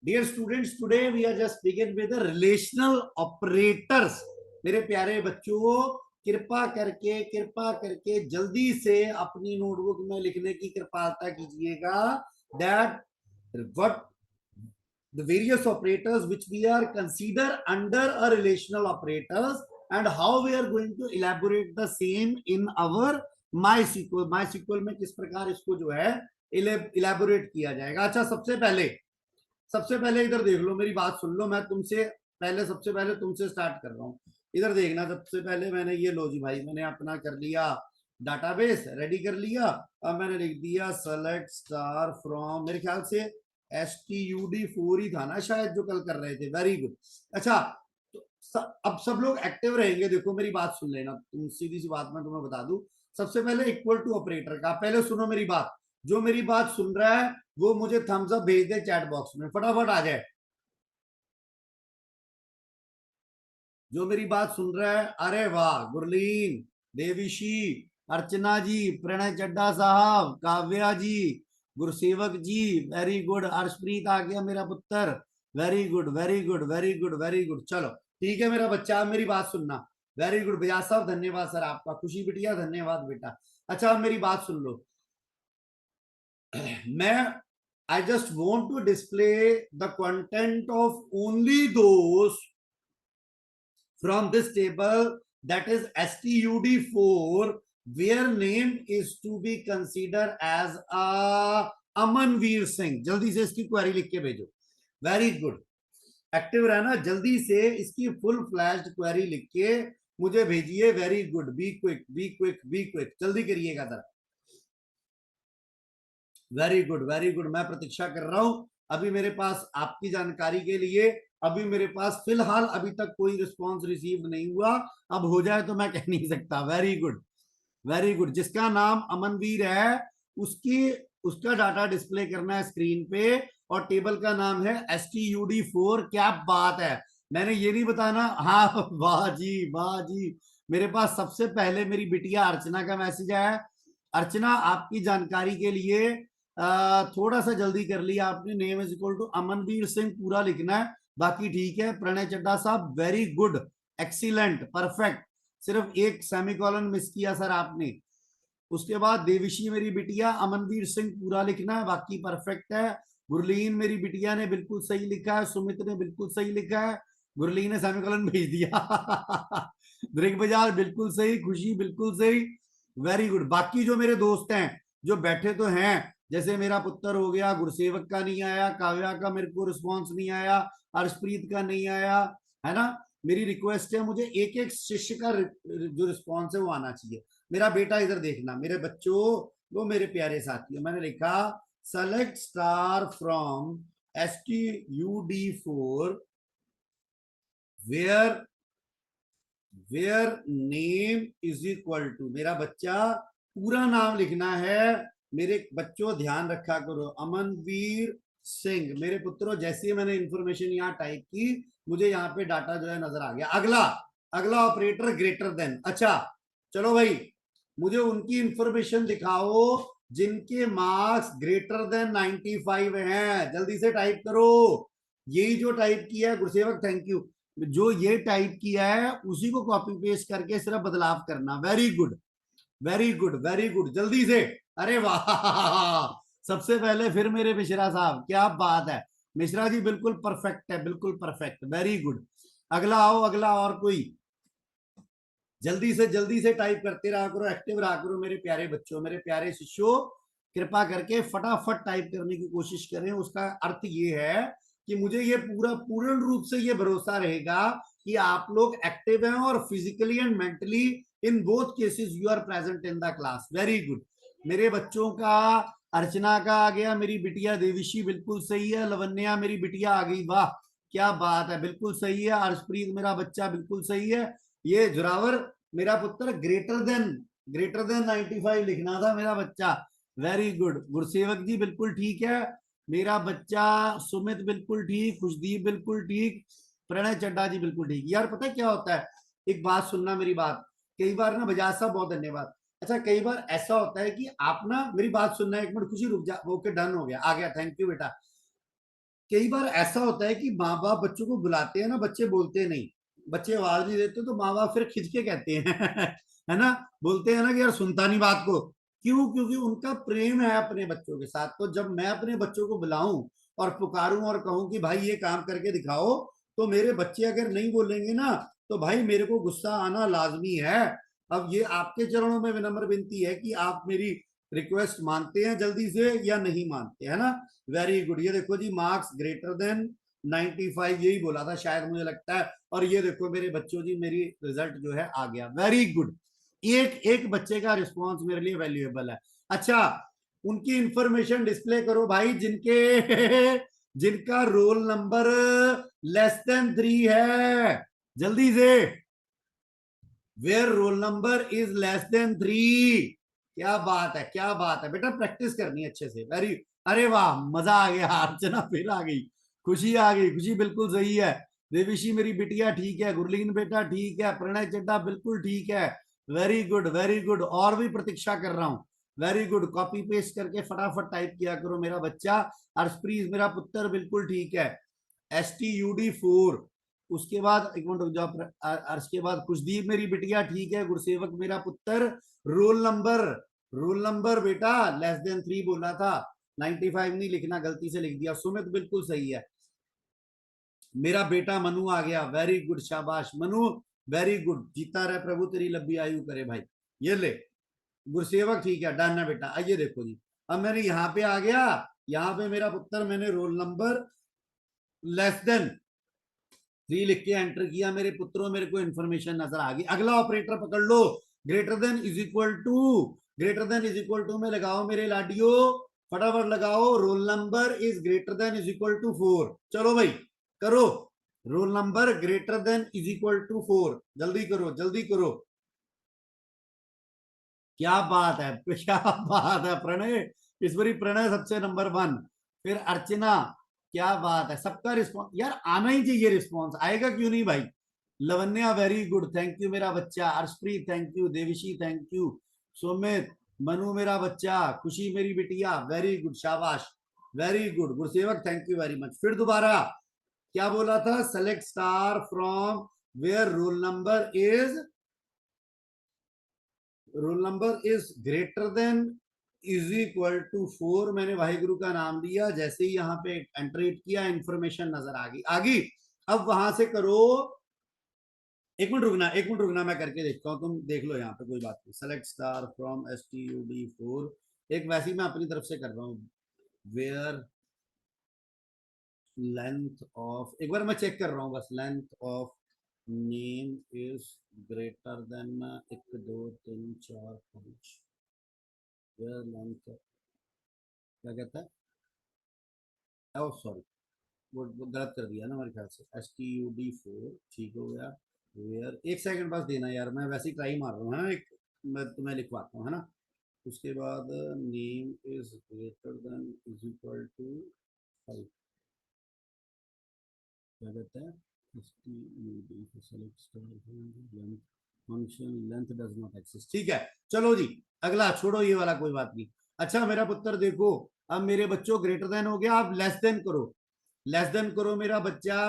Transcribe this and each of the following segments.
Dear students, today we are just begin with relational operators. मेरे प्यारे बच्चों, कृपा करके जल्दी से अपनी नोटबुक में लिखने की कृपालता कीजिएगा that what the various operators which we are consider under a relational operators and how we are going to elaborate the same in our MySQL में किस प्रकार इसको जो है इलेबोरेट किया जाएगा। अच्छा, सबसे पहले इधर देख लो, मेरी बात सुन लो। मैं तुमसे पहले सबसे पहले तुमसे स्टार्ट कर रहा हूँ। इधर देखना, सबसे पहले मैंने ये लो जी भाई, मैंने अपना कर लिया डाटाबेस रेडी कर लिया। अब मैंने लिख दिया सेलेक्ट स्टार फ्रॉम, मेरे ख्याल से STUD4 ही था ना शायद जो कल कर रहे थे। Very good. अच्छा, तो अब सब लोग एक्टिव रहेंगे। देखो मेरी बात सुन लेना, तुम सीधी सी बात मैं तुम्हें बता दूं। सबसे पहले इक्वल टू ऑपरेटर का पहले सुनो मेरी बात। जो मेरी बात सुन रहा है वो मुझे थम्स अप भेज दे चैट बॉक्स में, फटाफट आ जाए। जो मेरी बात सुन रहा है, अरे वाह, गुरलीन, देवीशी, अर्चना जी, प्रणय चड्डा साहब, काव्या जी, गुरसेवक जी, वेरी गुड। अर्शप्रीत आ गया मेरा पुत्र, very good very good very good very good. चलो ठीक है मेरा बच्चा, अब मेरी बात सुनना। वेरी गुड बजाज साहब, धन्यवाद सर आपका। खुशी बिटिया, धन्यवाद बेटा। अच्छा, अब मेरी बात सुन लो। मैं I just want to display the content of only those from this table, that is STUD4, where name is to be considered as a Amanveer Singh. जल्दी से इसकी क्वेरी लिख के भेजो। वेरी गुड, एक्टिव रहना। जल्दी से इसकी फुल फ्लैश्ड क्वेरी लिख के मुझे भेजिए। Very good, be quick be quick be quick, जल्दी करिएगा जरा। वेरी गुड वेरी गुड, मैं प्रतीक्षा कर रहा हूं। अभी मेरे पास आपकी जानकारी के लिए, अभी मेरे पास फिलहाल अभी तक कोई रिस्पांस रिसीव नहीं हुआ। अब हो जाए तो मैं कह नहीं सकता। Very good very good. जिसका नाम अमनवीर है उसकी उसका डाटा डिस्प्ले करना है स्क्रीन पे, और टेबल का नाम है STUD4। क्या बात है, मैंने ये नहीं बताना। हाँ वाह जी वाह जी। मेरे पास सबसे पहले मेरी बिटिया अर्चना का मैसेज है। अर्चना, आपकी जानकारी के लिए थोड़ा सा जल्दी कर लिया आपने। Name is equal to Amanvir Singh पूरा लिखना है, बाकी ठीक है। प्रणय चड्डा साहब, वेरी गुड, एक्सीलेंट, परफेक्ट। सिर्फ एक सेमीकोलन मिस किया सर आपने। उसके बाद देविशी मेरी बिटिया, अमनवीर सिंह पूरा लिखना है, बाकी परफेक्ट है। गुरलीन मेरी बिटिया ने बिल्कुल सही लिखा है, सुमित ने बिल्कुल सही लिखा है, गुरलीन ने सेमीकोलन भेज दिया दृग्बजार बिल्कुल सही, खुशी बिल्कुल सही, वेरी गुड। बाकी जो मेरे दोस्त हैं जो बैठे तो हैं, जैसे मेरा पुत्र हो गया, गुरसेवक का नहीं आया, काव्या का मेरे को रिस्पॉन्स नहीं आया, अर्शप्रीत का नहीं आया, है ना। मेरी रिक्वेस्ट है, मुझे एक एक शिष्य का जो रिस्पॉन्स है वो आना चाहिए। मेरा बेटा इधर देखना, मेरे बच्चों, वो मेरे प्यारे साथियों, मैंने लिखा select star from STUD4 where where name is equal to, मेरा बच्चा पूरा नाम लिखना है। मेरे बच्चों ध्यान रखा करो, अमनवीर सिंह। मेरे पुत्रों, जैसे ही मैंने इंफॉर्मेशन यहाँ टाइप की, मुझे यहाँ पे डाटा जो है नजर आ गया। अगला अगला ऑपरेटर ग्रेटर देन। अच्छा चलो भाई, मुझे उनकी इंफॉर्मेशन दिखाओ जिनके मार्क्स ग्रेटर देन 95 हैं। जल्दी से टाइप करो। यही जो टाइप किया है गुरसेवक, थैंक यू, जो ये टाइप किया है उसी को कॉपी पेस्ट करके सिर्फ बदलाव करना। Very good very good very good, जल्दी से। अरे वाह सबसे पहले फिर मेरे मिश्रा साहब, क्या बात है। मिश्रा जी बिल्कुल परफेक्ट है, बिल्कुल परफेक्ट, वेरी गुड। अगला आओ, अगला और कोई। जल्दी से टाइप करते रहा करो, एक्टिव रहा करो मेरे प्यारे बच्चों, मेरे प्यारे शिष्यों। कृपा करके फटाफट टाइप करने की कोशिश करें। उसका अर्थ ये है कि मुझे ये पूर्ण रूप से ये भरोसा रहेगा कि आप लोग एक्टिव हैं और physically and mentally in both cases you are present in the class. Very good. मेरे बच्चों का, अर्चना का आ गया, मेरी बिटिया देविशी बिल्कुल सही है, लवन्या मेरी बिटिया आ गई, वाह क्या बात है, बिल्कुल सही है। अर्शप्रीत मेरा बच्चा बिल्कुल सही है। ये जोरावर मेरा पुत्र ग्रेटर देन 95 लिखना था मेरा बच्चा, वेरी गुड। गुरसेवक जी बिल्कुल ठीक है मेरा बच्चा, सुमित बिल्कुल ठीक, खुशदीप बिल्कुल ठीक, प्रणय चड्डा जी बिल्कुल ठीक। यार पता है क्या होता है, एक बात सुनना मेरी बात। कई बार ना, बजाज साहब बहुत धन्यवाद। अच्छा, कई बार ऐसा होता है कि आप ना मेरी बात सुनना, एक मिनट खुशी रुक जा, ओके डन हो गया, आ गया, थैंक यू बेटा। कई बार ऐसा होता है कि माँ बाप बच्चों को बुलाते हैं ना, बच्चे बोलते नहीं, बच्चे आवाज नहीं देते, तो माँ बाप फिर खिंच के कहते हैं है ना, बोलते हैं ना कि यार सुनता नहीं बात को। क्यों? क्योंकि उनका प्रेम है अपने बच्चों के साथ। तो जब मैं अपने बच्चों को बुलाऊं और पुकारूं और कहूं कि भाई ये काम करके दिखाओ, तो मेरे बच्चे अगर नहीं बोलेंगे ना, तो भाई मेरे को गुस्सा आना लाजमी है। अब ये आपके चरणों में विनम्र विनती है कि आप मेरी रिक्वेस्ट मानते हैं जल्दी से या नहीं मानते, है ना। Very good. ये देखो जी, मार्क्स ग्रेटर देन 95, यही बोला था शायद, मुझे लगता है। और ये देखो मेरे बच्चों जी, मेरी रिजल्ट जो है आ गया। Very good. एक एक बच्चे का रिस्पॉन्स मेरे लिए वैल्यूएबल है। अच्छा, उनकी इंफॉर्मेशन डिस्प्ले करो भाई, जिनके जिनका रोल नंबर लेस देन 3 है, जल्दी से। Where roll number is less than 3। क्या बात है, क्या बात है बेटा, प्रैक्टिस करनी है अच्छे से। वेरी, अरे वाह, मजा आ गया, अर्चना फिर आ गई, खुशी आ गई, खुशी बिल्कुल सही है। देविशी मेरी बिटिया ठीक है, गुरलीन बेटा ठीक है, प्रणय चड्डा बिल्कुल ठीक है। Very good, very good. और भी प्रतीक्षा कर रहा हूं। वेरी गुड, कॉपी पेस्ट करके फटाफट टाइप किया करो मेरा बच्चा। अर्शप्रीत मेरा पुत्र बिल्कुल ठीक है। STUD4। उसके बाद एक मिनट रुक जाओ, अर्श के बाद खुशदीप मेरी बिटिया ठीक है, गुरसेवक मेरा पुत्र। रोल नंबर, रोल नंबर बेटा लेस देन 3 बोला था, 95 नहीं लिखना, गलती से लिख दिया। सुमित बिल्कुल सही है। मेरा बेटा मनु आ गया, वेरी गुड, शाबाश मनु, वेरी गुड। जीता रहे प्रभु, तेरी लंबी आयु करे भाई। ये ले, गुरसेवक ठीक है, डन है बेटा। आइए देखो जी, अब मैंने यहाँ पे आ गया, यहाँ पे मेरा पुत्र, मैंने रोल नंबर लेस देन 3 लिख के एंटर किया मेरे पुत्रों, मेरे को इन्फॉर्मेशन नजर आ गई। अगला ऑपरेटर पकड़ लो, greater than is equal to. Greater than is equal to में लगाओ मेरे लाडियो, फटाफट लगाओ। Roll number is greater than is equal to 4। चलो भाई करो, roll number greater than is equal to 4, जल्दी करो, जल्दी करो। क्या बात है, क्या बात है प्रणय, इस बारी प्रणय सबसे नंबर 1। फिर अर्चना, क्या बात है, सबका रिस्पॉन्स यार आना ही चाहिए, रिस्पॉन्स आएगा क्यों नहीं भाई। Lavanya very good, thank you मेरा बच्चा। Arshpreet thank you, Devishi thank you, Sumit, Manu मेरा बच्चा, खुशी मेरी बिटिया, वेरी गुड, शाबाश, very good. Gursewak thank you very much. फिर दोबारा क्या बोला था, select star from where roll number is greater than is equal to 4। मैंने वाहिगुरु का नाम लिया, जैसे ही यहाँ पे एंटरेट किया, इंफॉर्मेशन नजर आ गई, आ गई। अब वहां से करो, एक मिनट रुकना, एक मिनट रुकना, मैं करके देखता हूँ, तुम देख लो यहाँ पे, कोई बात नहीं। सेलेक्ट स्टार फ्रॉम STUD4, एक वैसे ही मैं अपनी तरफ से कर रहा हूँ। वेयर लेंथ ऑफ, एक बार मैं चेक कर रहा हूँ बस, length of name is greater than 1 2 3 4 5। Where length, क्या कहता है, ओ सॉरी, वो गलत कर दिया ना मेरे ख्याल से। STUD4 ठीक हो गया। वेयर, एक सेकंड बस देना यार, मैं वैसे ही ट्राई मार रहा हूँ, है ना, एक मैं तुम्हें लिखवाता हूँ, है ना। उसके बाद name is greater than is equal to 5, क्या कहता है, STUD select star length, function length does not exist, ठीक है। चलो जी, अगला छोड़ो ये वाला, कोई बात नहीं। अच्छा मेरा पुत्र देखो, अब मेरे बच्चों ग्रेटर देन हो गया, अब लेस देन करो, लेस देन करो मेरा बच्चा,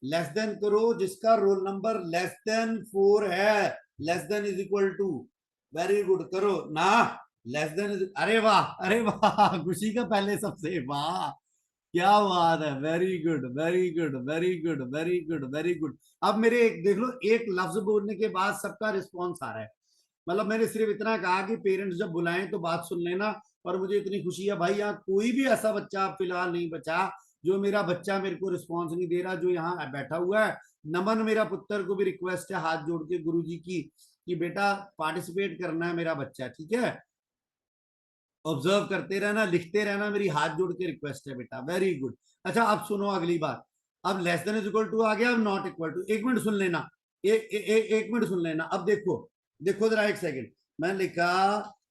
लेस देन करो जिसका रोल नंबर लेस देन 4 है, less than is equal to, very good, करो ना। लेस देन इज, अरे वाह, अरे वाह, खुशी का पहले सबसे, वाह, क्या बात है, very good, very good, very good, very good, very good. अब मेरे एक देख लो, एक लफ्ज बोलने के बाद सबका रिस्पॉन्स आ रहा है। मतलब मैंने सिर्फ इतना कहा कि पेरेंट्स जब बुलाएं तो बात सुन लेना। और मुझे इतनी खुशी है भाई, यहाँ कोई भी ऐसा बच्चा फिलहाल नहीं बचा जो मेरा बच्चा मेरे को रिस्पॉन्स नहीं दे रहा, जो यहाँ बैठा हुआ है। नमन मेरा पुत्र को भी रिक्वेस्ट है हाथ जोड़ के गुरु जी की, कि बेटा पार्टिसिपेट करना है मेरा बच्चा, ठीक है, ऑब्जर्व करते रहना, लिखते रहना, मेरी हाथ जोड़ के रिक्वेस्ट है बेटा, वेरी गुड। अच्छा अब सुनो अगली बात, अब less than is equal to आ गया, अब नॉट इक्वल टू, एक मिनट सुन लेना, एक मिनट सुन लेना। अब देखो, देखो जरा एक सेकंड, मैं लिखा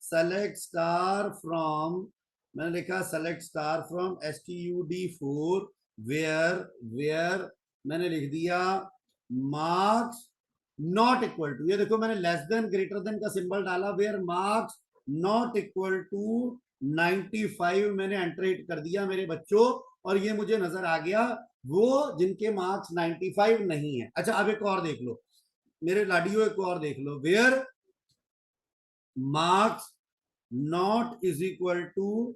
सेलेक्ट स्टार फ्रॉम, मैंने लिखा select star from STUD4 where, where मैंने लिख दिया मार्क्स नॉट इक्वल टू, ये देखो मैंने लेस देन ग्रेटर देन का सिंबल डाला, where marks not equal to 95 मैंने एंटरेट कर दिया मेरे बच्चों। और ये मुझे नजर आ गया वो जिनके मार्क्स 95 नहीं है। अच्छा अब एक और देख लो मेरे लाडियो, एक और देख लो, where marks not is equal to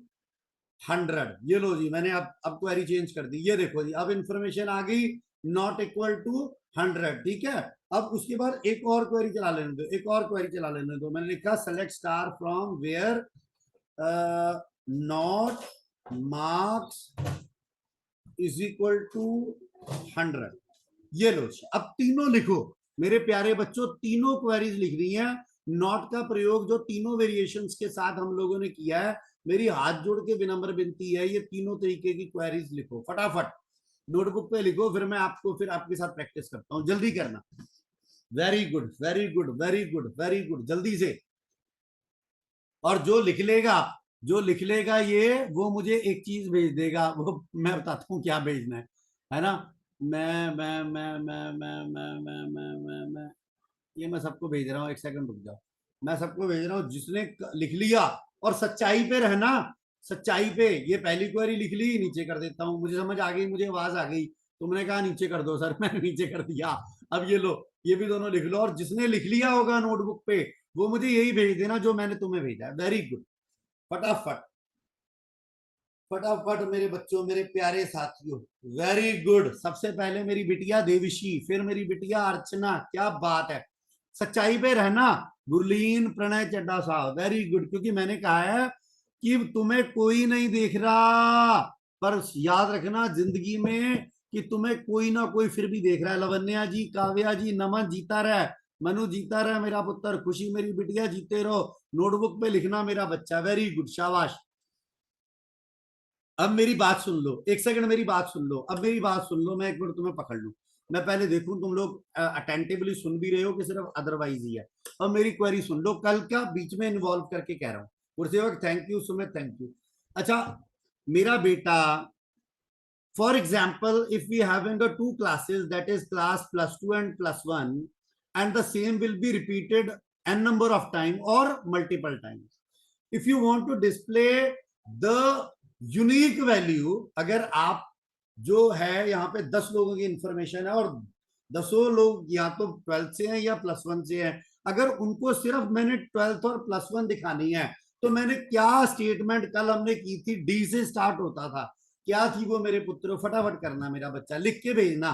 100। ये लो जी, मैंने अब क्वेरी चेंज कर दी, ये देखो जी अब इंफॉर्मेशन आ गई नॉट इक्वल टू 100, ठीक है। अब उसके बाद एक और क्वेरी चला लेने दो, एक और क्वेरी चला लेने दो। मैंने लिखा select star from where not marks is equal to 100। ये लो, अब तीनों लिखो मेरे प्यारे बच्चों, तीनों क्वेरीज लिख रही हैं। नॉट का प्रयोग जो तीनों वेरिएशंस के साथ हम लोगों ने किया है, मेरी हाथ जोड़ के विनम्र विनती है ये तीनों तरीके की क्वेरीज लिखो फटाफट, नोटबुक पे लिखो, फिर मैं आपको फिर आपके साथ प्रैक्टिस करता हूं, जल्दी करना। Very good very good very good very good, जल्दी से। और जो लिख लेगा ये वो मुझे एक चीज भेज देगा, वो मैं बताता हूँ क्या भेजना है ना। मैं ये मैं सबको भेज रहा हूँ, एक सेकंड रुक जाओ, मैं सबको भेज रहा हूँ जिसने लिख लिया। और सच्चाई पे रहना, सच्चाई पे। ये पहली क्वेरी लिख ली, नीचे कर देता हूँ, मुझे समझ आ गई, मुझे आवाज आ गई, तुमने कहा नीचे कर दो सर, मैंने नीचे कर दिया। अब ये लो, ये भी दोनों लिख लो, और जिसने लिख लिया होगा नोटबुक पे वो मुझे यही भेज देना जो मैंने तुम्हें भेजा है। वेरी गुड, फटाफट फटाफट मेरे बच्चों, मेरे प्यारे साथियों, वेरी गुड। सबसे पहले मेरी बिटिया देविशी, फिर मेरी बिटिया अर्चना, क्या बात है, सच्चाई पे रहना। गुरलीन प्रणय चड्डा साहब, वेरी गुड, क्योंकि मैंने कहा है कि तुम्हें कोई नहीं देख रहा, पर याद रखना जिंदगी में कि तुम्हें कोई ना कोई फिर भी देख रहा है। लवन्या जी, काव्या जी, नमन जीता रहे, मनु जीता रहे मेरा पुत्र, खुशी मेरी बिटिया जीते रहो, नोटबुक पे लिखना मेरा बच्चा, वेरी गुड, शाबाश। अब मेरी बात सुन लो, एक सेकंड मेरी बात सुन लो, अब मेरी बात सुन लो, मैं एक मिनट तुम्हें पकड़ लूं, मैं पहले देखूं तुम लोग अटेंटिवली सुन भी रहे हो कि सिर्फ अदरवाइज ही है। अब मेरी क्वेरी सुन लो, कल का बीच में इन्वॉल्व करके कह रहा हूं। Gursevak thank you, Sumit thank you. अच्छा मेरा बेटा, for example, if we having a two classes, that is class +2 and +1, and the same will be repeated n number of time or multiple times. If you want to display the unique value, अगर आप जो है यहाँ पे 10 लोगों की information है और 10 लोग या तो 12th से हैं या +1 से हैं, अगर उनको सिर्फ मैंने 12th और +1 दिखानी है, तो मैंने क्या स्टेटमेंट कल हमने की थी, डी से स्टार्ट होता था, क्या थी वो मेरे पुत्र, फटाफट करना मेरा बच्चा, लिख के भेजना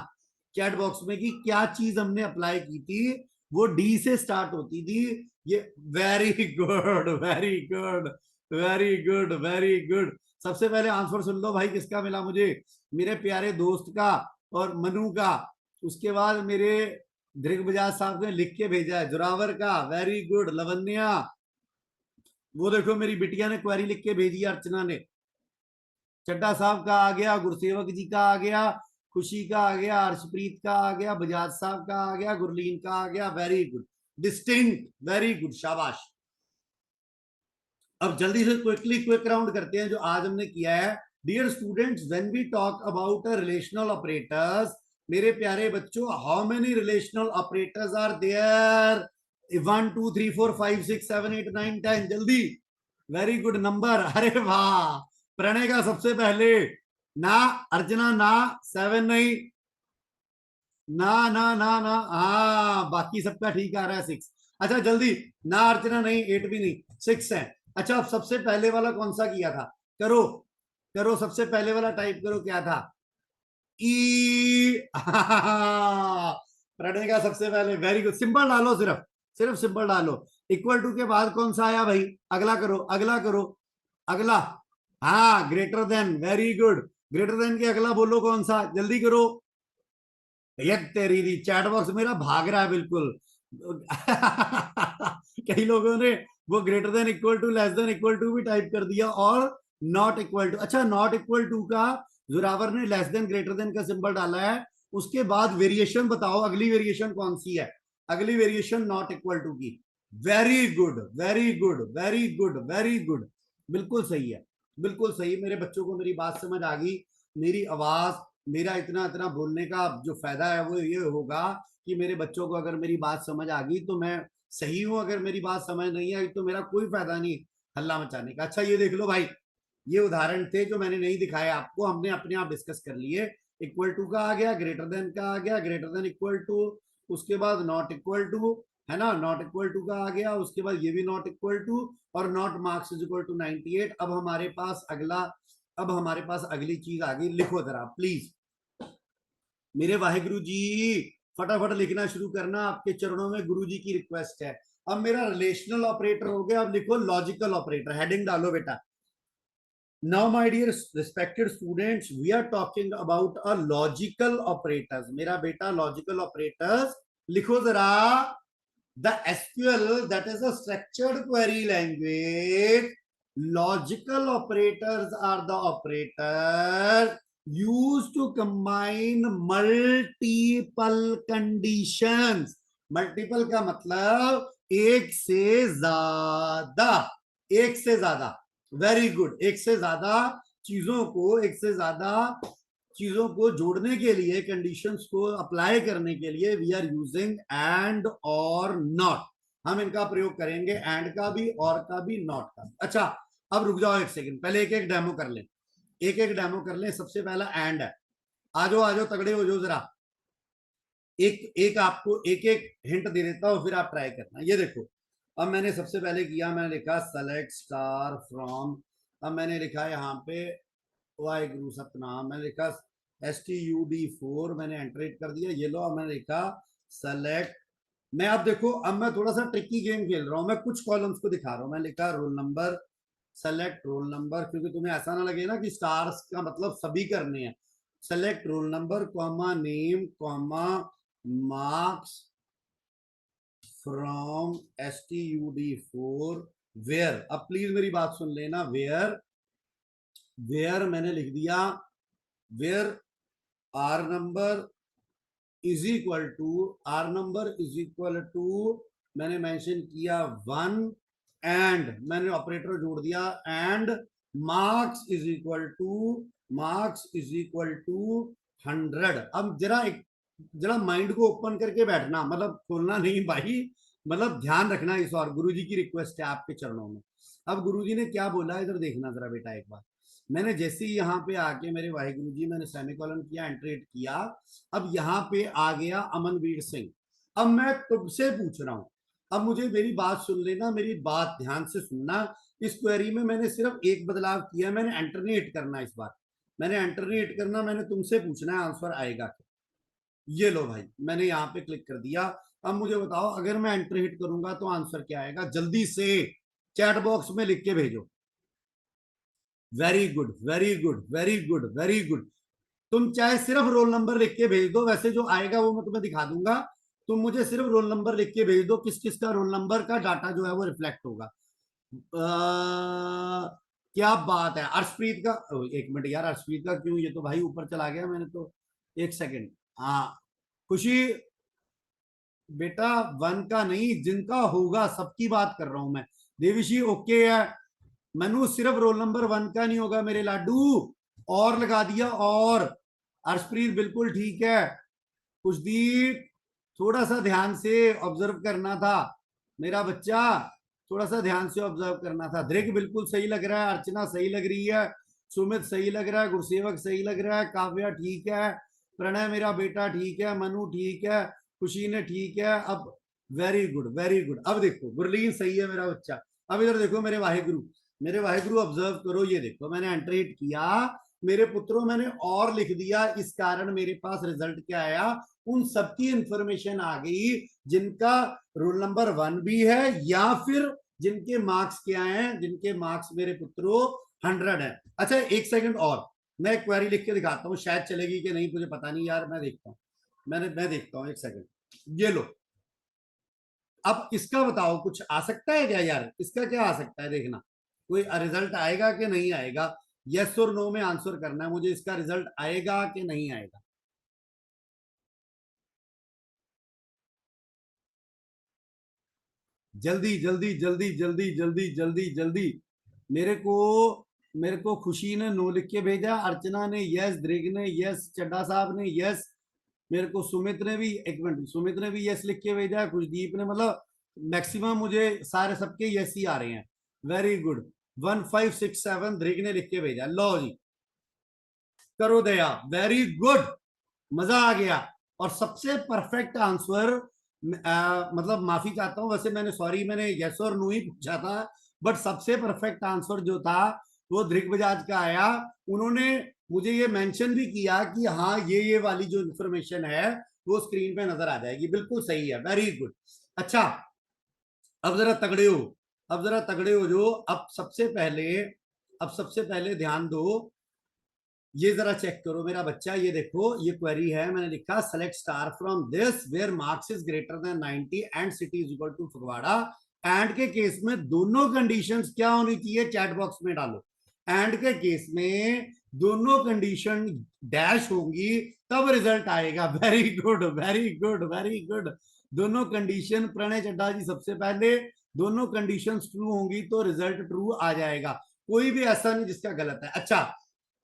चैट बॉक्स में कि क्या चीज हमने अप्लाई की थी, वो डी से स्टार्ट होती थी। ये very good very good very good very good. सबसे पहले आंसर सुन लो भाई, किसका मिला मुझे, मेरे प्यारे दोस्त का और मनु का। उसके बाद मेरे दृग बजाज साहब ने लिख के भेजा है, जोरावर का, वेरी गुड। लवन्या, वो देखो मेरी बिटिया ने क्वेरी लिख के भेजी, अर्चना ने। चड्डा साहब का आ गया, गुरसेवक जी का आ गया, खुशी का आ गया, हर्षप्रीत का आ गया, बजाज साहब का आ गया, गुरलीन का आ गया, very good, distinct, very good, शाबाश। अब जल्दी से क्विकली क्विक राउंड करते हैं जो आज हमने किया है। Dear students, when we talk about a relational operators, मेरे प्यारे बच्चों, how many relational operators are there? 1 2 3 4 5 6 7 8 9 10, जल्दी, वेरी गुड नंबर, अरे वाह। प्रणय का सबसे पहले, ना, अर्चना ना, 7 नहीं, ना ना ना ना, हाँ बाकी सबका ठीक आ रहा है, 6। अच्छा जल्दी, ना अर्चना नहीं, 8 भी नहीं, 6 है। अच्छा अब सबसे पहले वाला कौन सा किया था, करो करो, सबसे पहले वाला टाइप करो, क्या था, ई। प्रणय का सबसे पहले, वेरी गुड, सिंपल डालो, सिर्फ सिर्फ सिंपल डालो। इक्वल टू के बाद कौन सा आया भाई, अगला करो, अगला करो, अगला, हाँ greater than, very good. Greater than के अगला बोलो कौन सा, जल्दी करो। ये तेरी दी, चैट बॉक्स मेरा भाग रहा है बिल्कुल। कई लोगों ने वो greater than equal to, less than equal to भी टाइप कर दिया, और नॉट इक्वल टू। अच्छा नॉट इक्वल टू का जोरावर ने लेस देन ग्रेटर देन का सिंबल डाला है। उसके बाद वेरिएशन बताओ, अगली वेरिएशन कौन सी है, अगली वेरिएशन नॉट इक्वल टू की। Very good very good very good very good, बिल्कुल सही है, बिल्कुल सही। मेरे बच्चों को मेरी बात समझ आ गई, मेरी आवाज, मेरा इतना इतना बोलने का जो फायदा है वो ये होगा कि मेरे बच्चों को अगर मेरी बात समझ आ गई तो मैं सही हूं, अगर मेरी बात समझ नहीं आई तो मेरा कोई फायदा नहीं हल्ला मचाने का। अच्छा ये देख लो भाई, ये उदाहरण थे जो मैंने नहीं दिखाए आपको, हमने अपने आप डिस्कस कर लिए। इक्वल टू का आ गया, ग्रेटर देन का आ गया, ग्रेटर देन इक्वल टू, उसके बाद नॉट इक्वल टू, है ना, नॉट इक्वल टू का आ गया, उसके बाद ये भी नॉट इक्वल टू, और not marks is equal to 98। अब हमारे पास अगली चीज आ गई, लिखो जरा प्लीज मेरे वाहिगुरु जी, फटाफट लिखना शुरू करना, आपके चरणों में गुरु जी की रिक्वेस्ट है। अब मेरा रिलेशनल ऑपरेटर हो गया, अब लिखो लॉजिकल ऑपरेटर, हेडिंग डालो बेटा। Now my dear respected students, we are talking about a logical operators. मेरा बेटा logical operators लिखो जरा। The SQL, that is a structured query language. Logical operators are the operators used to combine multiple conditions. Multiple का मतलब एक से ज्यादा, very good, एक से ज्यादा चीजों को जोड़ने के लिए, कंडीशंस को अप्लाई करने के लिए वी आर यूजिंग एंड और नॉट। हम इनका प्रयोग करेंगे, एंड का भी, और का भी, नॉट का भी। अच्छा, अब रुक जाओ एक सेकंड, पहले एक एक डेमो कर लें। सबसे पहला एंड है। आ जाओ तगड़े हो जाओ जरा। एक आपको एक एक हिंट दे देता हूं, फिर आप ट्राई करना। ये देखो, अब मैंने सबसे पहले किया, मैंने लिखा सेलेक्ट स्टार फ्रॉम, अब मैंने लिखा यहाँ पे वाहिगुरु सतनाम, मैंने लिखा STUD4, मैंने एंटरेट कर दिया। ये लो, अब मैंने लिखा सेलेक्ट। मैं अब देखो, अब मैं थोड़ा सा ट्रिकी गेम खेल रहा हूं, मैं कुछ कॉलम्स को दिखा रहा हूं। मैं लिखा roll number, select roll number, क्योंकि तुम्हें ऐसा ना लगे ना कि स्टार्स का मतलब सभी करने हैं। Select roll number, comma name, comma marks from STUD4 where. अब प्लीज मेरी बात सुन लेना, वेयर मैंने लिख दिया, where R number is equal to मैंने मेंशन किया 1, एंड मैंने ऑपरेटर जोड़ दिया, and marks is equal to 100। अब जरा माइंड को ओपन करके बैठना, मतलब खोलना नहीं भाई, मतलब ध्यान रखना इस, और गुरुजी की रिक्वेस्ट है आपके चरणों में। अब गुरुजी ने क्या बोला, इधर देखना जरा बेटा एक बार। मैंने जैसे ही यहाँ पे आके, मेरे वाहिगुरु जी, मैंने सेमीकोलन किया, एंट्रेट किया। अब यहाँ पे आ गया अमनवीर सिंह। अब मैं तुमसे पूछ रहा हूं, अब मुझे मेरी बात सुन लेना, मेरी बात ध्यान से सुनना। इस क्वेरी में मैंने सिर्फ एक बदलाव किया, मैंने एंटरनेट करना, इस बार मैंने एंटरनेट करना, मैंने तुमसे पूछना है आंसर आएगा क्या। ये लो भाई, मैंने यहाँ पे क्लिक कर दिया। अब मुझे बताओ, अगर मैं एंटर हिट करूंगा तो आंसर क्या आएगा, जल्दी से चैट बॉक्स में लिख के भेजो। Very good, very good, very good, very good. तुम चाहे सिर्फ रोल नंबर लिख के भेज दो, वैसे जो आएगा वो मैं तुम्हें दिखा दूंगा। तुम मुझे सिर्फ रोल नंबर लिख के भेज दो, किस किस का रोल नंबर का डाटा जो है वो रिफ्लेक्ट होगा। क्या बात है, अर्शप्रीत का, एक मिनट यार, अर्शप्रीत का क्यों, ये तो भाई ऊपर चला गया, मैंने तो, एक सेकंड। हाँ, खुशी बेटा, 1 का नहीं, जिनका होगा सबकी बात कर रहा हूं मैं। देविशी ओके है, मनु सिर्फ रोल नंबर 1 का नहीं होगा मेरे लाडू, और लगा दिया, और अर्शप्रीत बिल्कुल ठीक है। कुशदीप, थोड़ा सा ध्यान से ऑब्जर्व करना था मेरा बच्चा, थोड़ा सा ध्यान से ऑब्जर्व करना था। दृग बिल्कुल सही लग रहा है, अर्चना सही लग रही है, सुमित सही लग रहा है, गुरसेवक सही लग रहा है, काव्या ठीक है, प्रणय मेरा बेटा ठीक है, मनु ठीक है, खुशी ने ठीक है। अब वेरी गुड, वेरी गुड। अब देखो, गुरलीन सही है मेरा बच्चा। अब इधर देखो मेरे वाहिगुरु ऑब्जर्व करो। ये देखो, मैंने एंट्रेट किया मेरे पुत्रों, मैंने और लिख दिया, इस कारण मेरे पास रिजल्ट क्या आया, उन सबकी इंफॉर्मेशन आ गई जिनका रोल नंबर 1 भी है, या फिर जिनके मार्क्स क्या हैं, जिनके मार्क्स मेरे पुत्रों 100 है। अच्छा, एक सेकंड और, मैं एक क्वेरी लिख के दिखाता हूँ, शायद चलेगी कि नहीं मुझे पता नहीं यार, मैं देखता हूँ, मैं देखता हूँ, एक सेकंड। ये लो, अब इसका बताओ, कुछ आ सकता है क्या यार, इसका क्या आ सकता है, देखना कोई रिजल्ट आएगा कि नहीं आएगा। यस और नो में आंसर करना है मुझे, इसका रिजल्ट आएगा कि नहीं आएगा। जल्दी जल्दी जल्दी जल्दी जल्दी जल्दी जल्दी। मेरे को मेरे को खुशी ने नो लिख के भेजा, अर्चना ने यस, दृग ने यस, चड्डा साहब ने यस, मेरे को सुमित ने भी, एक मिनट, सुमित ने भी यस लिख के भेजा, कुलदीप ने, मतलब मैक्सिमम मुझे सारे सबके यस ही आ रहे हैं। वेरी गुड, 1567 ध्रिग ने लिख के भेजा। लो जी, करो दया, वेरी गुड, मजा आ गया। और सबसे परफेक्ट आंसर, मतलब माफी चाहता हूं वैसे, मैंने सॉरी, मैंने यस और नो ही पूछा था, बट सबसे परफेक्ट आंसर जो था वो ध्रिग बजाज का आया। उन्होंने मुझे ये मेंशन भी किया कि हाँ ये वाली जो इंफॉर्मेशन है वो स्क्रीन पे नजर आ जाएगी। बिल्कुल सही है, वेरी गुड। अच्छा, अब जरा तगड़े हो, अब जरा तगड़े हो जो। अब सबसे पहले ध्यान दो, ये जरा चेक करो मेरा बच्चा, ये देखो, ये क्वेरी है, मैंने लिखा select star from this where marks is greater than 90 and city is equal to Phagwara. And के केस में दोनों कंडीशंस क्या होनी चाहिए, चैट बॉक्स में डालो। एंड के केस में दोनों कंडीशन डैश होंगी तब रिजल्ट आएगा। Very good, very good, very good. दोनों कंडीशन, प्रणय चड्डा जी सबसे पहले, दोनों कंडीशंस ट्रू होंगी तो रिजल्ट ट्रू आ जाएगा। कोई भी ऐसा नहीं जिसका गलत है। अच्छा,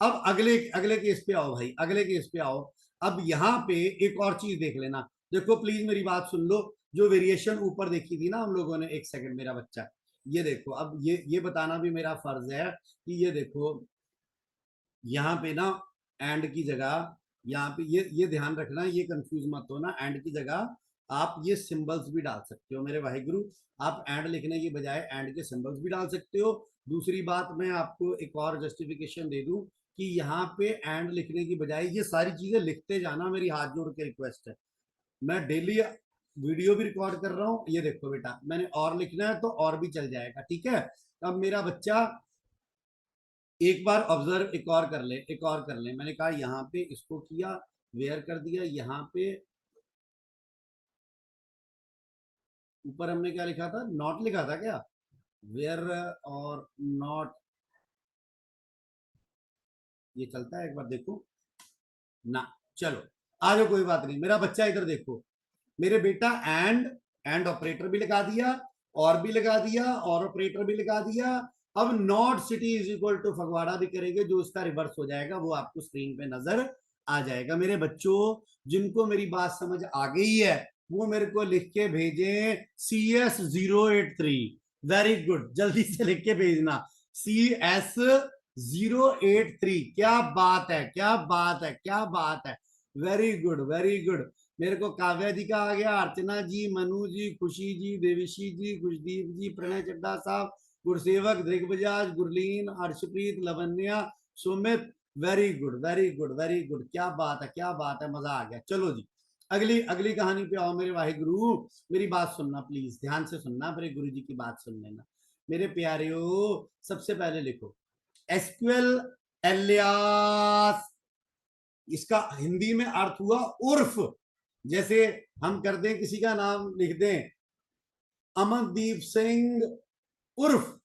अब अगले अगले केस पे आओ भाई, अगले केस पे आओ। अब यहाँ पे एक और चीज देख लेना, देखो प्लीज मेरी बात सुन लो। जो वेरिएशन ऊपर देखी थी ना हम लोगों ने, एक सेकंड मेरा बच्चा, ये देखो, अब ये बताना भी मेरा फर्ज है कि ये देखो, यहाँ पे ना एंड की जगह, यहाँ पे ये ध्यान रखना, ये कंफ्यूज मत हो ना, एंड की जगह आप ये सिंबल्स भी डाल सकते हो मेरे भाई गुरु। आप एंड लिखने की बजाय एंड के सिंबल्स भी डाल सकते हो। दूसरी बात, मैं आपको एक और जस्टिफिकेशन दे दूं कि यहाँ पे एंड लिखने की बजाय ये सारी चीजें लिखते जाना, मेरी हाथ जोड़ के रिक्वेस्ट है। मैं डेली वीडियो भी रिकॉर्ड कर रहा हूँ, ये देखो बेटा, मैंने और लिखना है तो और भी चल जाएगा, ठीक है। अब मेरा बच्चा एक बार ऑब्जर्व एक और कर ले, एक और कर ले। मैंने कहा यहाँ पे इसको किया, वेयर कर दिया, यहाँ पे ऊपर हमने क्या लिखा था, नॉट लिखा था क्या, वेयर और नॉट, ये चलता है, एक बार देखो ना। चलो आ जाओ, कोई बात नहीं, मेरा बच्चा इधर देखो, मेरे बेटा एंड ऑपरेटर भी लगा दिया, और भी लगा दिया, और ऑपरेटर भी लगा दिया। अब not city is equal to Phagwara भी करेंगे, जो उसका रिवर्स हो जाएगा वो आपको स्क्रीन पे नजर आ जाएगा। मेरे बच्चों, जिनको मेरी बात समझ आ गई है वो मेरे को लिख के भेजें CS083। वेरी गुड, जल्दी से लिख के भेजना CS083। क्या बात है, क्या बात है, क्या बात है, वेरी गुड, वेरी गुड। मेरे को काव्या जी का आ गया, अर्चना जी, मनु जी, खुशी जी, देविशी जी, खुशदीप जी, प्रणय चड्डा साहब, Gursewak, Digbajaj, Gurleen, Arshpreet, Lavanya, Sumit, very good, very good, very good. क्या बात है, क्या बात है, मजा आ गया। चलो जी, अगली अगली कहानी पे आओ मेरे वाहे गुरु। मेरी बात सुनना प्लीज, ध्यान से सुनना, मेरे गुरु जी की बात सुन लेना मेरे प्यारियो। सबसे पहले लिखो एसक्यूएल एलियास, इसका हिंदी में अर्थ हुआ उर्फ। जैसे हम कर दें, किसी का नाम लिख दें अमनदीप सिंह उर्फ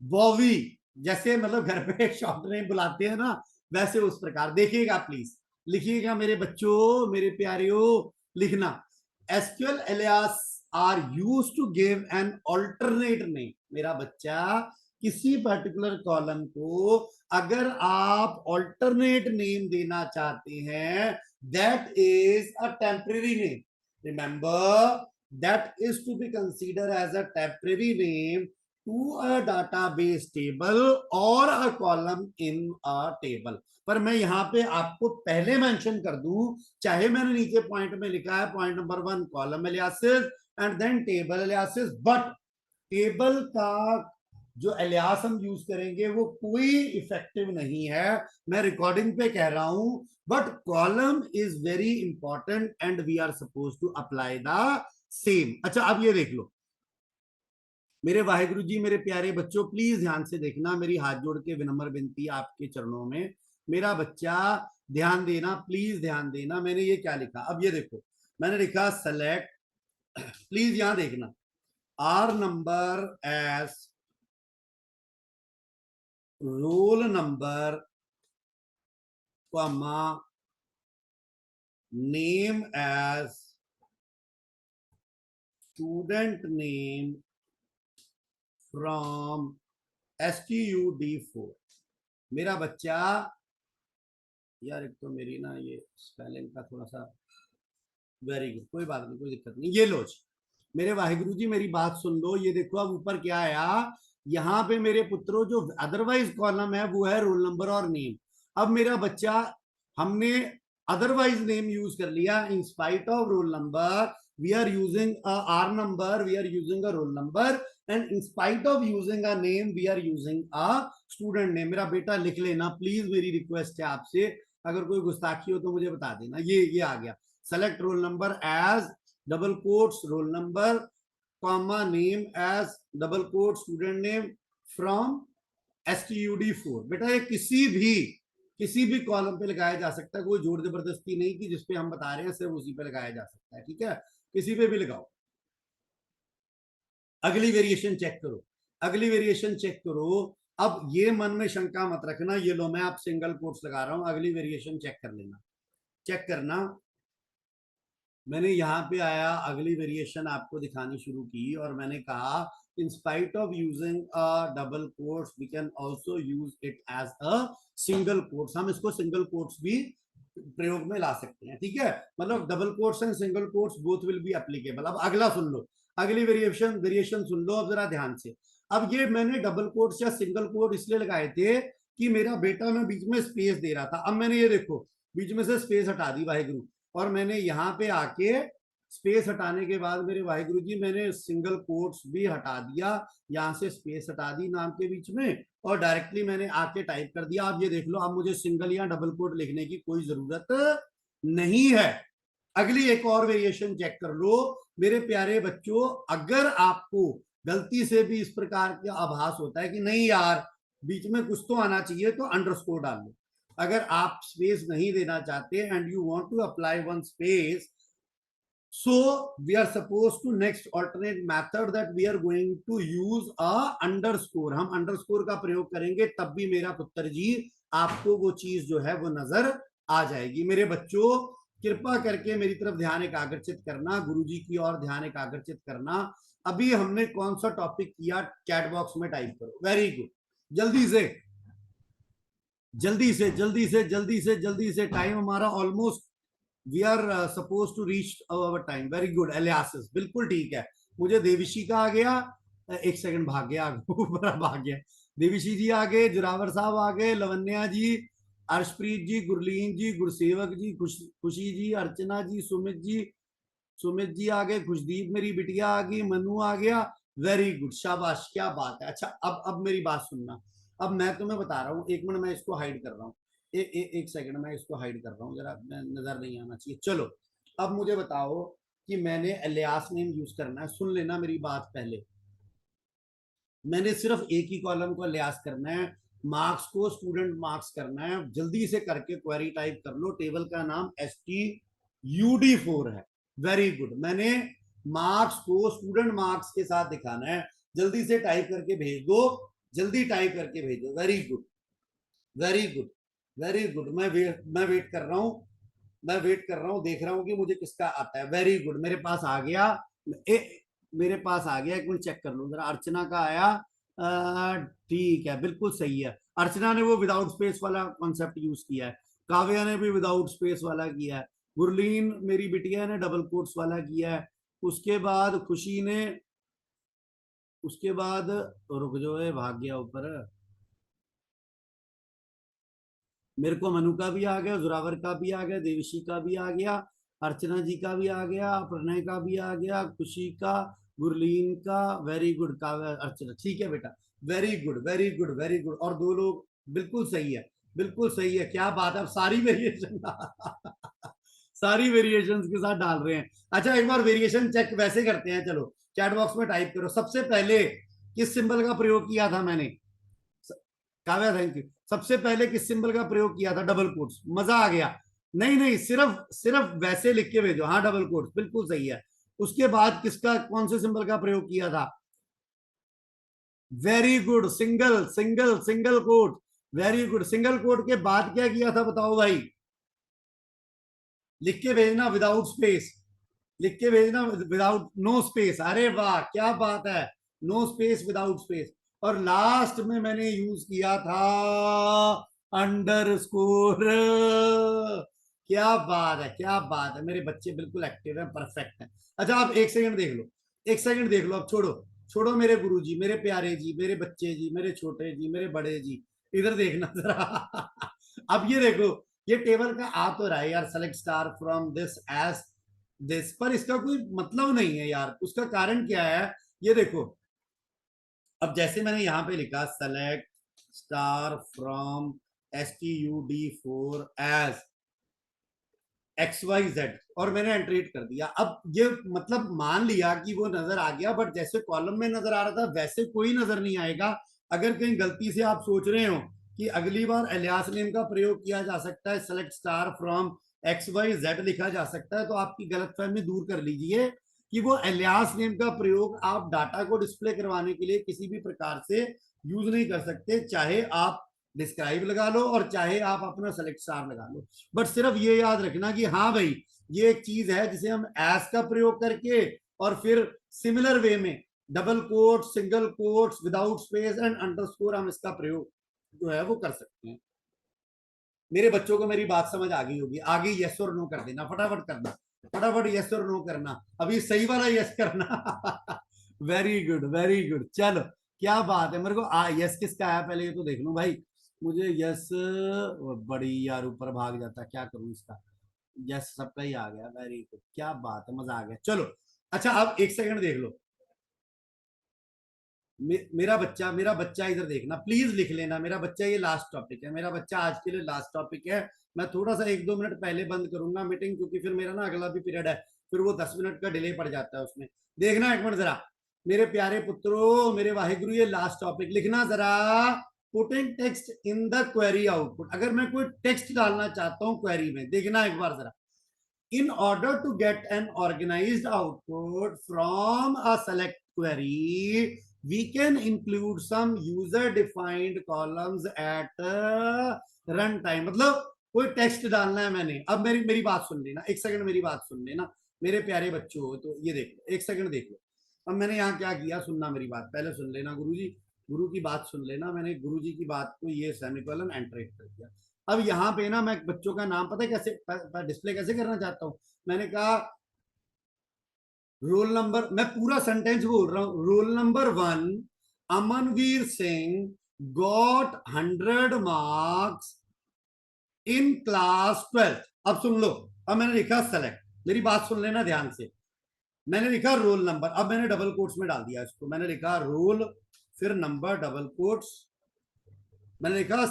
बॉवी, जैसे मतलब घर पे शॉर्ट नेम बुलाते हैं ना, वैसे उस प्रकार देखिएगा, प्लीज लिखिएगा मेरे बच्चों, मेरे प्यारियों, लिखना SQL alias are used to give an alternate name. मेरा बच्चा, किसी पर्टिकुलर कॉलम को अगर आप ऑल्टरनेट नेम देना चाहते हैं, that is a temporary name. Remember, that is to be considered as a temporary name to a database table or a column in a table। पर मैं यहाँ पे आपको पहले मेंशन कर दूं, चाहे मैंने नीचे पॉइंट में लिखा है point number 1 column aliases and then table aliases, but table का जो एलियास हम यूज करेंगे वो कोई इफेक्टिव नहीं है, मैं रिकॉर्डिंग पे कह रहा हूं। But column is very important and we are suppose to apply the same. अच्छा, अब ये देख लो मेरे वाहेगुरु जी, मेरे प्यारे बच्चों, प्लीज ध्यान से देखना, मेरी हाथ जोड़ के विनम्र विनती आपके चरणों में। मेरा बच्चा ध्यान देना, प्लीज ध्यान देना, मैंने ये क्या लिखा, अब ये देखो, मैंने लिखा सेलेक्ट, प्लीज यहां देखना, R number as roll number comma name as student name from STUD4। मेरा बच्चा, यार एक तो मेरी ना ये स्पेलिंग का थोड़ा सा, वेरी गुड, कोई बात नहीं, कोई दिक्कत नहीं। ये लो जी, मेरे वाहिगुरु जी मेरी बात सुन लो, ये देखो अब ऊपर क्या आया, यहाँ पे मेरे पुत्रों जो अदरवाइज कॉलम है वो है रोल नंबर और नेम। अब मेरा बच्चा, हमने अदरवाइज नेम यूज कर लिया, in spite of roll number we are using R number, we are using a roll number, and in spite of using a name we are using a student name. मेरा बेटा लिख लेना please, मेरी request है आपसे, अगर कोई गुस्ताखी हो तो मुझे बता देना। ये आ गया, select roll number as double quotes roll number comma name as double quote student name from STUD4। बेटा ये किसी भी कॉलम पे लगाया जा सकता है, कोई जोर जबरदस्ती नहीं कि जिसपे हम बता रहे हैं सिर्फ उसी पे लगाया जा सकता है, ठीक है, किसी पे भी लगाओ। अगली वेरिएशन चेक करो, अगली वेरिएशन चेक करो। अब ये मन में शंका मत रखना, ये लो मैं आप सिंगल कोट्स लगा रहा हूं, अगली वेरिएशन चेक कर लेना, चेक करना। मैंने यहाँ पे आया, अगली वेरिएशन आपको दिखानी शुरू की और मैंने कहा in spite of using a double quotes we can also use it as a single quotes। हम इसको सिंगल कोट्स भी प्रयोग में ला सकते हैं, ठीक है, मतलब double quotes and single quotes both will be applicable. अब अगला सुन लो, अगली वेरिएशन सुन लो अब जरा ध्यान से। अब ये मैंने डबल कोट्स या सिंगल कोट इसलिए लगाए थे कि मेरा बेटा मैं बीच में स्पेस दे रहा था। अब मैंने ये देखो बीच में से स्पेस हटा दी वाहिगुरु, और मैंने यहाँ पे आके स्पेस हटाने के बाद मेरे वाहिगुरु जी मैंने सिंगल कोट्स भी हटा दिया, यहाँ से स्पेस हटा दी नाम के बीच में और डायरेक्टली मैंने आके टाइप कर दिया। आप ये देख लो, अब मुझे सिंगल या डबल कोट लिखने की कोई जरूरत नहीं है। अगली एक और वेरिएशन चेक कर लो मेरे प्यारे बच्चों। अगर आपको गलती से भी इस प्रकार का आभास होता है कि नहीं यार बीच में कुछ तो आना चाहिए, तो अंडरस्कोर डाल लो। अगर आप स्पेस नहीं देना चाहते and you want to apply one space, so we are supposed to next alternate method that we are going to use a underscore। हम अंडरस्कोर का प्रयोग करेंगे तब भी मेरा पुत्र जी आपको वो चीज जो है वो नजर आ जाएगी। मेरे बच्चों कृपा करके मेरी तरफ ध्यान एकाग्रचित करना, गुरुजी की ओर ध्यान एकाग्रचित करना। अभी हमने कौन सा टॉपिक किया, चैट बॉक्स में टाइप करो, वेरी गुड, जल्दी से जल्दी से जल्दी से जल्दी से जल्दी से, टाइम हमारा almost, we are suppose to reach our time. Very good aliases, बिल्कुल ठीक है। मुझे देविशी का आ गया, एक सेकंड भाग गया भाग गया, देविशी जी आ गए, जुरावर साहब आ गए, लवन्या जी, अर्शप्रीत जी, गुरलीन जी, गुरसेवक जी, खुशी जी, अर्चना जी, सुमित जी आ गए, खुशदीप मेरी बिटिया आ गई, मनु आ गया, वेरी गुड, शाबाश, क्या बात है। अच्छा अब मेरी बात सुनना, अब मैं तुम्हें बता रहा हूँ, एक मिनट मैं इसको हाइड कर रहा हूँ, एक सेकंड मैं इसको हाइड कर रहा हूँ जरा, नजर नहीं आना चाहिए। चलो अब मुझे बताओ कि मैंने एलियास नेम यूज करना है, सुन लेना मेरी बात पहले। मैंने सिर्फ एक ही कॉलम को एलियास करना है, मार्क्स को स्टूडेंट मार्क्स करना है। जल्दी से करके क्वेरी टाइप कर लो, टेबल का नाम STUD4 है। वेरी गुड, मैंने मार्क्स को स्टूडेंट मार्क्स के साथ दिखाना है, जल्दी से टाइप करके भेज दो, जल्दी टाइप करके भेजो। Very good very good very good, मैं वेट कर रहा हूँ, मैं वेट कर रहा हूँ, देख रहा हूँ कि मुझे किसका आता है। वेरी गुड, मेरे पास आ गया, मेरे पास आ गया, एक मिनट चेक कर लूँ जरा। अर्चना का आया, ठीक है, बिल्कुल सही है। अर्चना ने वो विदाउट स्पेस वाला कॉन्सेप्ट यूज किया है, काव्या ने भी विदाउट स्पेस वाला किया है, गुरलीन मेरी बिटिया ने डबल कोट्स वाला किया है, उसके बाद खुशी ने, उसके बाद रुक जो है भाग गया ऊपर, मेरे को मनु का भी आ गया, जोरावर का भी आ गया, देवशी का भी आ गया, अर्चना जी का भी आ गया, प्रणय का भी आ गया, खुशी का, गुरलीन का, वेरी गुड का, अर्चना, ठीक है बेटा, very good very good very good. और दो लोग, बिल्कुल सही है, बिल्कुल सही है, क्या बात है। अब सारी वेरिएशन सारी वेरिएशन के साथ डाल रहे हैं। अच्छा एक बार वेरिएशन चेक वैसे करते हैं, चलो चैट बॉक्स में टाइप करो, सबसे पहले किस सिंबल का प्रयोग किया था मैंने, काव्या थैंक यू। सबसे पहले किस सिंबल का प्रयोग किया था, डबल कोट्स, मजा आ गया। नहीं नहीं, सिर्फ सिर्फ वैसे लिख के भेजो, हाँ डबल कोट्स बिल्कुल सही है। उसके बाद किसका, कौन से सिंबल का प्रयोग किया था, very good, single single single quote, very good. Single quote के बाद क्या किया था बताओ भाई, लिख के भेजना विदाउट स्पेस, लिख के भेजना विदाउट, नो स्पेस, अरे वाह क्या बात है, नो स्पेस विदाउट स्पेस। और लास्ट में मैंने यूज किया था अंडरस्कोर। क्या बात है, क्या बात है, मेरे बच्चे बिल्कुल एक्टिव है, परफेक्ट है। अच्छा आप एक सेकंड देख लो, एक सेकंड देख लो, अब छोड़ो, छोड़ो मेरे गुरुजी, मेरे प्यारे जी, मेरे बच्चे जी, मेरे छोटे जी, मेरे बड़े जी, इधर देखना जरा। अब ये देखो, ये टेबल का आ तो रहा है यार, select star from this as this, पर इसका कोई मतलब नहीं है यार। उसका कारण क्या है, ये देखो। अब जैसे मैंने यहां पे लिखा select star from STUD4 as XYZ, और मैंने एंट्रीट कर दिया। अब ये मतलब मान लिया कि वो नजर आ गया, बट जैसे कॉलम में नजर आ रहा था वैसे कोई नजर नहीं आएगा। अगर कहीं गलती से आप सोच रहे हो कि अगली बार एलियास नेम का प्रयोग किया जा सकता है, सेलेक्ट स्टार फ्रॉम XYZ लिखा जा सकता है, तो आपकी गलतफहमी दूर कर लीजिए कि वो एलियास नेम का प्रयोग आप डाटा को डिस्प्ले करवाने के लिए किसी भी प्रकार से यूज नहीं कर सकते। चाहे आप डिस्क्राइब लगा लो और चाहे आप अपना सेलेक्ट स्टार लगा लो, बट सिर्फ ये याद रखना कि हाँ भाई, ये एक चीज है जिसे हम एस का प्रयोग करके और फिर सिमिलर वे में double quote, single quotes, without space and underscore हम इसका प्रयोग जो है वो कर सकते हैं। मेरे बच्चों को मेरी बात समझ आ गई होगी। आगे यस और नो कर देना, फटाफट करना, फटाफट यस और नो करना, अभी सही वाला यस करना। वेरी गुड, वेरी गुड, चलो क्या बात है। मेरे को यस किसका आया पहले ये तो देख लूं भाई। मुझे यस, बड़ी यार ऊपर भाग जाता, क्या करूं इसका। यस सबका ही आ गया, वेरी गुड, क्या बात है, मजा आ गया। चलो अच्छा, अब एक सेकंड देख लो। मेरा बच्चा इधर देखना, प्लीज लिख लेना मेरा बच्चा, ये लास्ट टॉपिक है, मेरा बच्चा आज के लिए लास्ट टॉपिक है। मैं थोड़ा सा 1-2 मिनट पहले बंद करूंगा मीटिंग, क्योंकि फिर मेरा ना अगला भी पीरियड है, फिर वो 10 मिनट का डिले पड़ जाता है उसमें। देखना एक मिनट जरा, मेरे प्यारे पुत्रों, मेरे वाहिगुरु, ये लास्ट टॉपिक लिखना जरा। Putting text in the query output, अगर मैं कोई टेक्स्ट डालना चाहता हूँ क्वेरी में, देखना एक बार जरा। In order to get an organized output from a select query, we can include some user defined columns at run time। मतलब कोई टेक्स्ट डालना है मैंने, अब मेरी मेरी बात सुन लेना, एक सेकंड मेरी बात सुन लेना मेरे प्यारे बच्चों। तो ये देख लो, एक सेकंड देख लो। अब मैंने यहाँ क्या किया, सुनना मेरी बात, पहले सुन लेना गुरुजी, गुरु की बात सुन लेना। मैंने गुरु जी की बात को ये सेमीकोलन एंटरेट कर दिया। अब यहाँ पे ना मैं बच्चों का नाम पता है कैसे डिस्प्ले कैसे करना चाहता हूँ। मैंने कहा रोल नंबर, मैं पूरा सेंटेंस बोल रहा हूं, roll number 1 Amanveer Singh got 100 marks in class 12। अब सुन लो, अब मैंने लिखा सेलेक्ट, मेरी बात सुन लेना ध्यान से। मैंने लिखा रोल नंबर, अब मैंने डबल कोट्स में डाल दिया इसको, मैंने लिखा रोल फिर नंबर डबल कोट्स, मैंने लिखा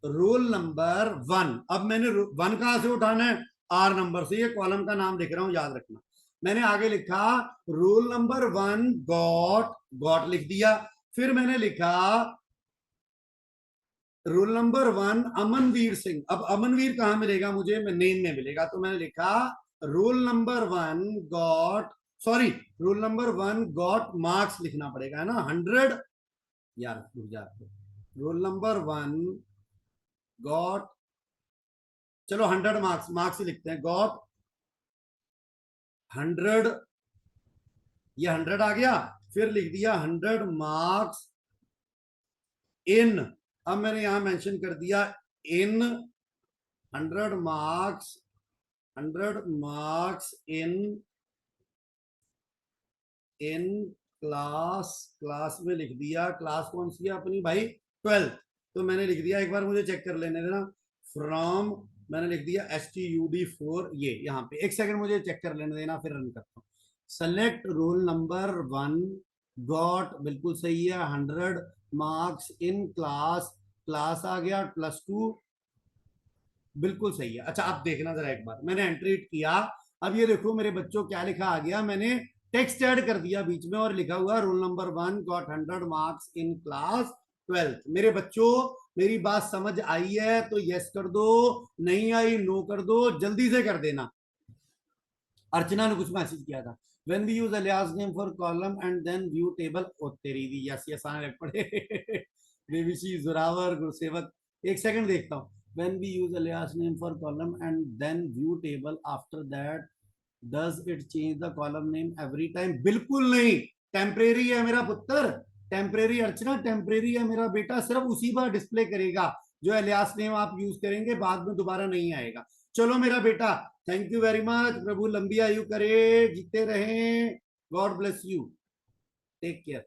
रोल नंबर 1। अब मैंने 1 कहां से उठाना है, R नंबर से, ये कॉलम का नाम लिख रहा हूं, याद रखना। मैंने आगे लिखा रोल नंबर 1 गॉट, गॉट लिख दिया। फिर मैंने लिखा रोल नंबर 1 अमनवीर सिंह। अब अमनवीर कहां मिलेगा मुझे, नेम में मिलेगा, तो मैंने लिखा roll number 1 got, sorry, roll number 1 got marks लिखना पड़ेगा, है ना, 100 यार, रोल नंबर 1 गॉट, चलो 100 मार्क्स, मार्क्स ही लिखते हैं, गॉट 100, ये 100 आ गया। फिर लिख दिया 100 मार्क्स इन, अब मैंने यहां मेंशन कर दिया इन 100 marks, 100 marks in class, class में लिख दिया, क्लास कौन सी है अपनी भाई, 12। तो मैंने लिख दिया, एक बार मुझे चेक कर लेने देना, फ्रॉम, मैंने लिख दिया STUD4, ये यहाँ पे, एक सेकंड मुझे चेक कर लेने देना, फिर रन करता हूँ। सेलेक्ट रोल नंबर 1 गॉट, बिल्कुल सही है, 100 मार्क्स इन क्लास, क्लास आ गया +2, बिल्कुल सही है। अच्छा आप देखना जरा एक बार, मैंने एंट्रीट किया, अब ये देखो मेरे बच्चों क्या लिखा आ गया, मैंने टेक्स्ट ऐड कर दिया बीच में और लिखा हुआ roll number 1 got 100 marks in class 12। मेरे बच्चों, मेरी बात समझ आई है तो यस कर दो, नहीं आई नो कर दो, जल्दी से कर देना। अर्चना ने कुछ मैसेज किया था, when we use alias name for column and then view table, ओ तेरी दी, यस यस आने लग पड़े। देविशी, जोरावर, गुरुसेवक, एक सेकंड देखता हूँ। when we use alias name for column and then view table after that does it change the column name every time? बिल्कुल नहीं, temporary है मेरा पुत्र, टेम्परेरी अर्चना, टेम्परेरी है मेरा बेटा, सिर्फ उसी बार डिस्प्ले करेगा जो एलियास नेम आप यूज करेंगे, बाद में दोबारा नहीं आएगा। चलो मेरा बेटा, थैंक यू वेरी मच, प्रभु लंबी आयु करे, जीते रहें, god bless you, take care.